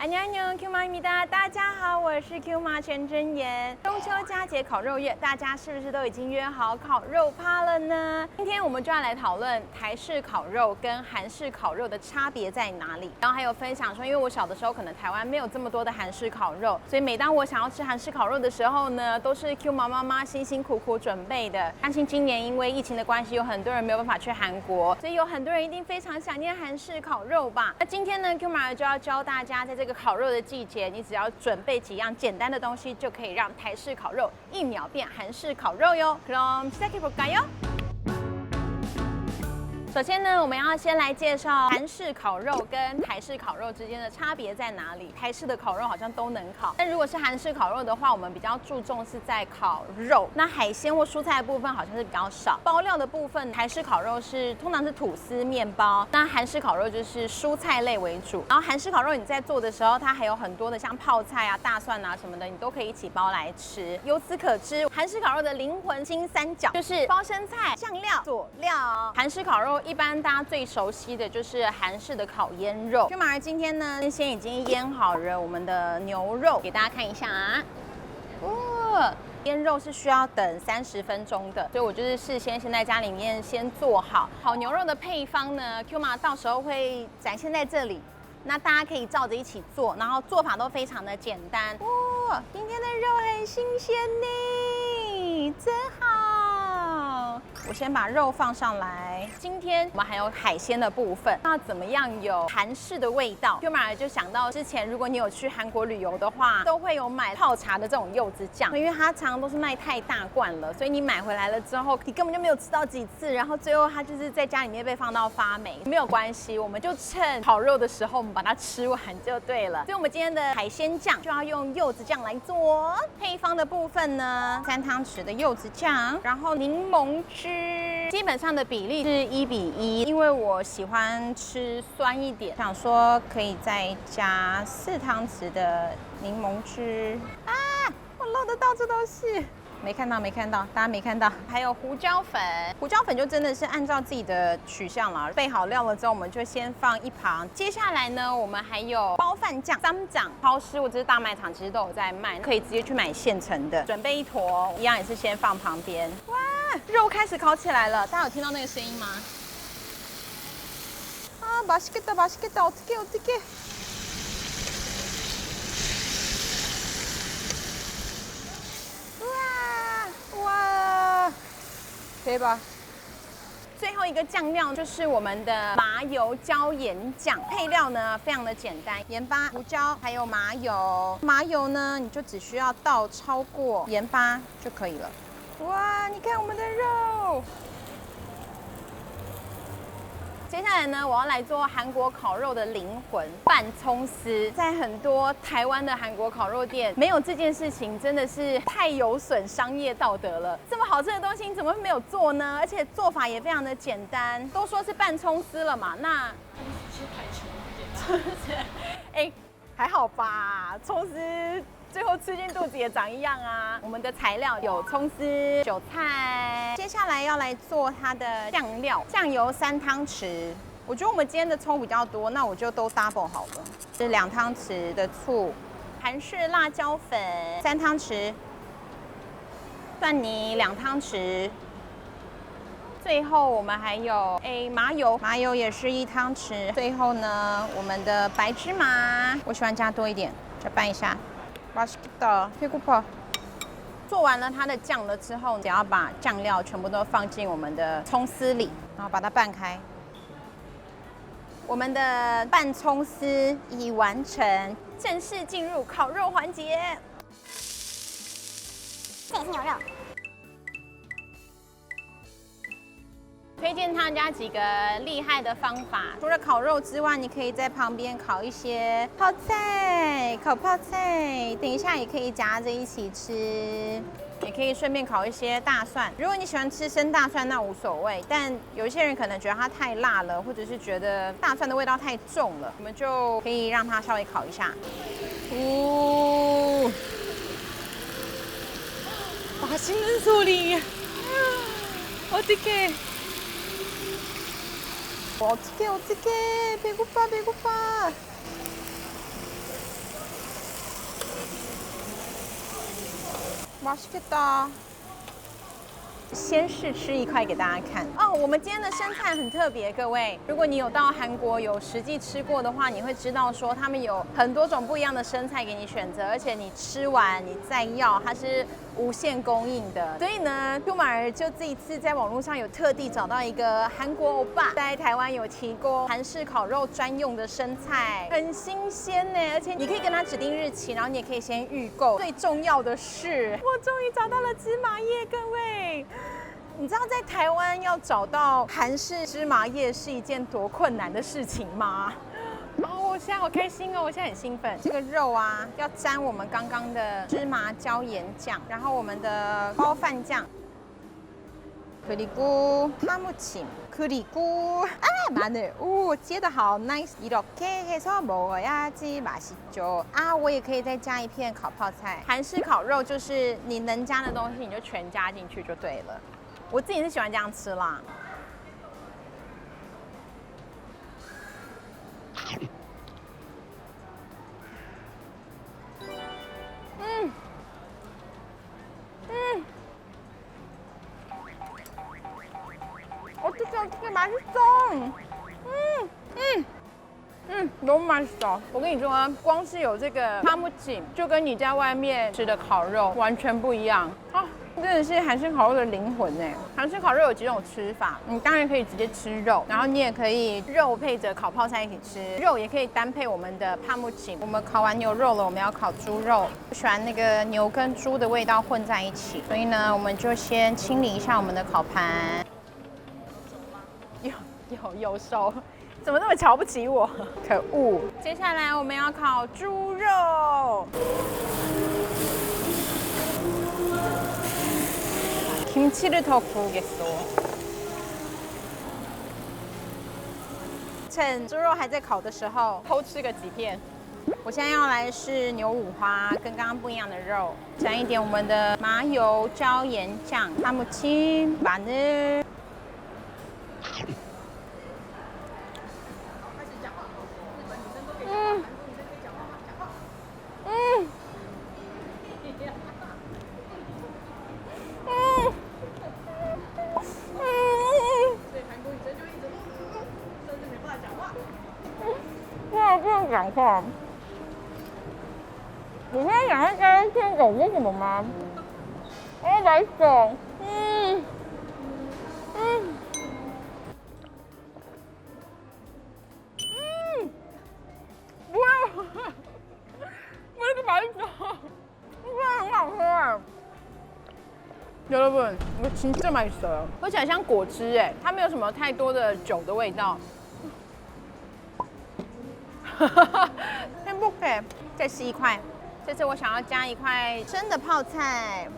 안녕하세요 Q妈입니다。大家好，我是 Q妈全真妍。中秋佳节烤肉月，大家是不是都已经约好烤肉趴了呢？今天我们就要来讨论台式烤肉跟韩式烤肉的差别在哪里，然后还有分享说，因为我小的时候可能台湾没有这么多的韩式烤肉，所以每当我想要吃韩式烤肉的时候呢，都是 Q 妈妈辛辛苦苦准备的。相信今年因为疫情的关系，有很多人没有办法去韩国，所以有很多人一定非常想念韩式烤肉吧。那今天呢 ，Q 妈就要教大家，在这个烤肉的季节，你只要准备几样简单的东西，就可以让台式烤肉1秒变韩式烤肉哟。그럼 시작해볼까요？首先呢，我们要先来介绍韩式烤肉跟台式烤肉之间的差别在哪里。台式的烤肉好像都能烤，但如果是韩式烤肉的话，我们比较注重是在烤肉。那海鲜或蔬菜的部分好像是比较少。包料的部分，台式烤肉通常是吐司、面包，那韩式烤肉就是蔬菜类为主。然后韩式烤肉你在做的时候，它还有很多的像泡菜啊、大蒜啊什么的，你都可以一起包来吃。由此可知，韩式烤肉的灵魂金三角就是包生菜、酱料、佐料。韩式烤肉一般大家最熟悉的就是韩式的烤腌肉。就马儿今天呢，先已经腌好了我们的牛肉，给大家看一下啊。腌肉是需要等30分钟的，所以我就是事先先在家里面先做好。烤牛肉的配方呢 ，Q 妈到时候会展现在这里，那大家可以照着一起做，然后做法都非常的简单。哇，今天的肉很新鲜呢，真好。我先把肉放上来。今天我们还有海鲜的部分，那怎么样有韩式的味道？就马上就想到之前，如果你有去韩国旅游的话，都会有买泡茶的这种柚子酱，因为它常常都是卖太大罐了，所以你买回来了之后，你根本就没有吃到几次，然后最后它就是在家里面被放到发霉。没有关系，我们就趁烤肉的时候，我们把它吃完就对了。所以我们今天的海鲜酱就要用柚子酱来做。配方的部分呢，3汤匙的柚子酱，然后柠檬汁。基本上的比例是1:1，因为我喜欢吃酸一点，想说可以再加4汤匙的柠檬汁。啊，我漏的到处都是。没看到，大家没看到。还有胡椒粉，胡椒粉就真的是按照自己的取向啦。备好料了之后，我们就先放一旁。接下来呢，我们还有包饭酱、쌈장，超市或者是大卖场其实都有在卖，可以直接去买现成的。准备一坨，一样也是先放旁边。哇，肉开始烤起来了，大家有听到那个声音吗？啊，맛있겠다，어떡해。哇，대박！最后一个酱料就是我们的麻油椒盐酱，配料呢非常的简单，盐巴、胡椒还有麻油。麻油呢，你就只需要倒超过盐巴就可以了。哇，你看我们的肉。接下来呢，我要来做韩国烤肉的灵魂——拌葱丝。在很多台湾的韩国烤肉店，没有这件事情真的是太有损商业道德了。这么好吃的东西，你怎么会没有做呢？而且做法也非常的简单。都说是拌葱丝了嘛，那哎，还好吧，葱丝。最后吃进肚子也长一样啊。我们的材料有葱丝、韭菜，接下来要来做它的酱料，酱油3汤匙。我觉得我们今天的葱比较多，那我就都 double 好了。是2汤匙的醋，韩式辣椒粉3汤匙，蒜泥2汤匙。最后我们还有麻油也是1汤匙。最后呢，我们的白芝麻，我喜欢加多一点，再拌一下。맛있겠다，배고파。做完了它的酱了之后，只要把酱料全部都放进我们的葱丝里，然后把它拌开。我们的拌葱丝已完成，正式进入烤肉环节。这也是牛肉。推荐他家几个厉害的方法，除了烤肉之外，你可以在旁边烤一些泡菜，烤泡菜，等一下也可以夹着一起吃。也可以顺便烤一些大蒜。如果你喜欢吃生大蒜，那无所谓。但有一些人可能觉得它太辣了，或者是觉得大蒜的味道太重了，我们就可以让它稍微烤一下。哦，맛있는 소리. 어떡해. 어떡해. 배고파. 맛있겠다。先试吃一块给大家看哦。我们今天的生菜很特别，各位，如果你有到韩国有实际吃过的话，你会知道说他们有很多种不一样的生菜给你选择，而且你吃完你再要，它是无限供应的。所以呢，兔马儿就这一次在网络上有特地找到一个韩国欧巴，在台湾有提供韩式烤肉专用的生菜，很新鲜呢，而且你可以跟他指定日期，然后你也可以先预购。最重要的是，我终于找到了芝麻叶，各位。你知道在台湾要找到韩式芝麻叶是一件多困难的事情吗？哦，我现在好开心哦！我现在很兴奋。这个肉啊，要沾我们刚刚的芝麻椒盐酱，然后我们的包饭酱，그리고 파무침, 그리고 마늘. 오, 接得好 ，nice. 이렇게 해서 먹어야지 맛있죠. 啊，我也可以再加一片烤泡菜。韩式烤肉就是你能加的东西你就全加进去就对了。我自己是喜欢这样吃啦。어떻게 맛있어. 너무 맛있어. 我跟你说，光是有这个哈姆锦，就跟你在外面吃的烤肉完全不一样啊！真的是韩式烤肉的灵魂哎。韩式烤肉有几种吃法，你当然可以直接吃肉，然后你也可以肉配着烤泡菜一起吃，肉也可以单配我们的哈姆锦。我们烤完牛肉了，我们要烤猪肉，我喜欢那个牛跟猪的味道混在一起，所以呢，我们就先清理一下我们的烤盘。有熟。怎么那么瞧不起我？可恶！接下来我们要烤猪肉。김치를 더 구우겠어。趁猪肉还在烤的时候，偷吃个几片。我现在要来是牛五花，跟刚刚不一样的肉，沾一点我们的麻油椒盐酱，哈姆青、마늘。讲话，我现在想要加听懂是什么吗？我来懂，왜 이렇게 맛있어? 이거很好喝哎。여러분， 이거 진짜 맛있어요。喝起来像果汁哎，它没有什么太多的酒的味道。행복해。再吃一块，这次我想要加一块生的泡菜。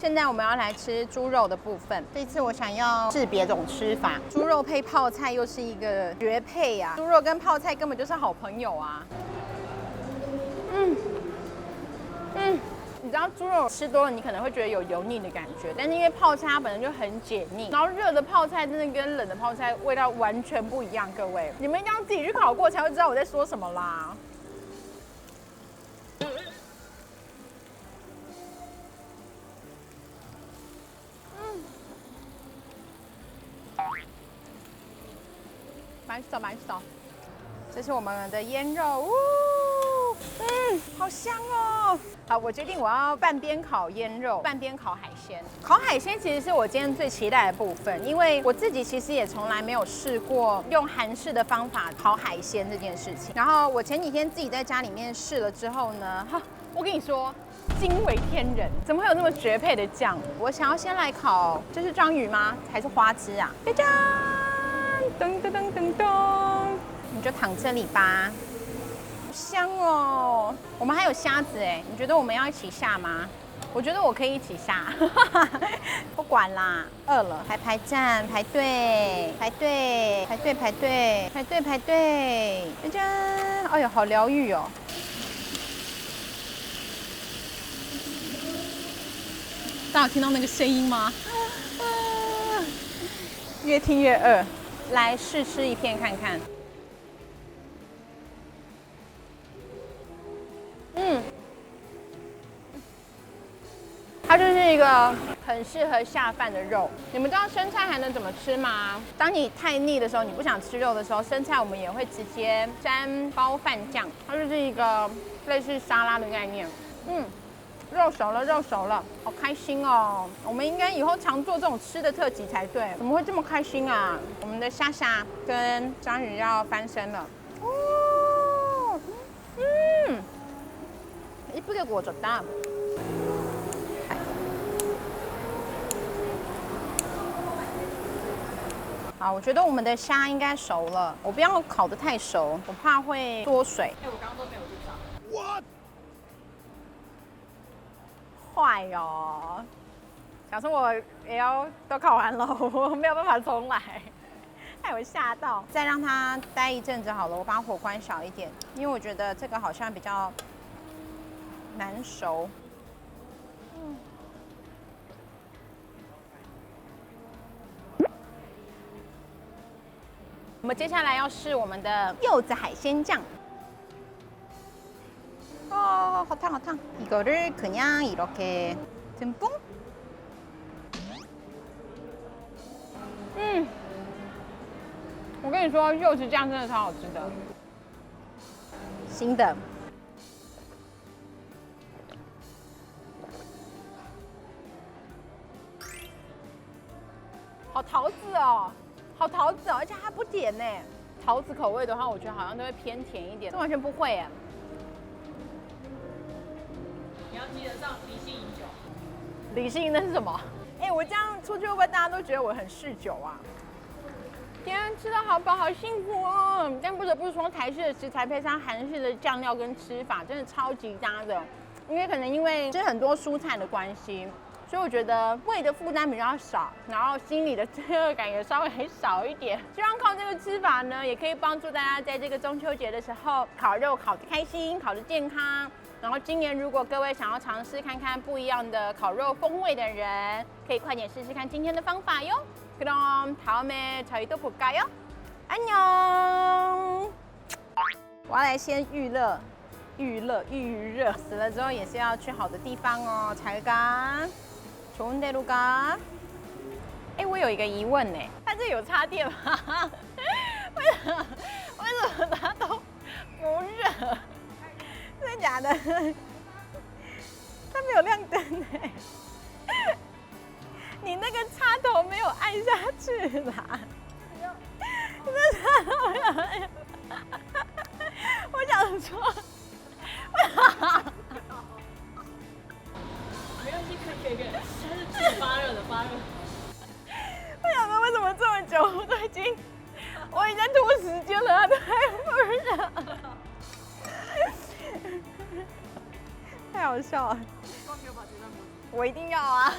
现在我们要来吃猪肉的部分。这次我想要试别种吃法，猪肉配泡菜又是一个绝配啊！猪肉跟泡菜根本就是好朋友啊。你知道猪肉吃多了，你可能会觉得有油腻的感觉，但是因为泡菜它本身就很解腻，然后热的泡菜真的跟冷的泡菜味道完全不一样。各位，你们一定要自己去烤过才会知道我在说什么啦。맛있어。这是我们的腌肉，好香哦！好，我决定我要半边烤腌肉，半边烤海鲜。烤海鲜其实是我今天最期待的部分，因为我自己其实也从来没有试过用韩式的方法烤海鲜这件事情。然后我前几天自己在家里面试了之后呢，我跟你说，惊为天人，怎么会有那么绝配的酱？我想要先来烤，这是章鱼吗？还是花枝啊？짜잔！噔噔噔噔噔，你就躺这里吧，好香哦！我们还有虾子哎，你觉得我们要一起下吗？我觉得我可以一起下，不管啦，饿了还排站排队排队排队排队排队排队，짜잔！哎呦，好疗愈哦！大家有听到那个声音吗？越听越饿，来试吃一片看看。它就是一个很适合下饭的肉。你们知道生菜还能怎么吃吗？当你太腻的时候，你不想吃肉的时候，生菜我们也会直接沾包饭酱，它就是一个类似沙拉的概念。肉熟了，肉熟了，好开心哦！我们应该以后常做这种吃的特辑才对。怎么会这么开心啊？我们的虾虾跟章鱼要翻身了。哦，이쁘게 구워졌다。好，我觉得我们的虾应该熟了，我不要烤得太熟，我怕会缩水。我刚刚都没有录上。What？ 坏哦！想说我也要都烤完了，我没有办法重来，害我吓到。再让它待一阵子好了，我把火关小一点，因为我觉得这个好像比较难熟。我们接下来要试我们的柚子海鲜酱。好烫好烫。이거를 그냥 이렇게 듬뿍. 我跟你说，柚子酱真的超好吃的。新的。好桃子哦。好桃子哦，而且它不甜呢。桃子口味的话，我觉得好像都会偏甜一点，这完全不会哎。你要记得上理性饮酒。理性那是什么？我这样出去会不会大家都觉得我很嗜酒啊？天啊，吃得好饱，好幸福哦！但不得不说，台式的食材配上韩式的酱料跟吃法，真的超级搭的。因为吃很多蔬菜的关系。所以我觉得胃的负担比较少，然后心里的罪恶感也稍微少一点。希望靠这个吃法呢，也可以帮助大家在这个中秋节的时候烤肉烤得开心，烤得健康。然后今年如果各位想要尝试看看不一样的烤肉风味的人，可以快点试试看今天的方法哟。그럼 다음에 저희도 볼까요? 안녕。我要来先预热，死了之后也是要去好的地方哦，才干。좋은 데로 가。我有一个疑问呢，它这有插电吗？为什么它都不热？真的假的？它没有亮灯哎。你那个插头没有按下去啦。那插头没有按下。我想说。没关系，可以，它是自己发热的，发热。我想说，为什么这么久我已经在拖时间了，它都还不热，太好笑了。希望给我把这段播。我一定要啊！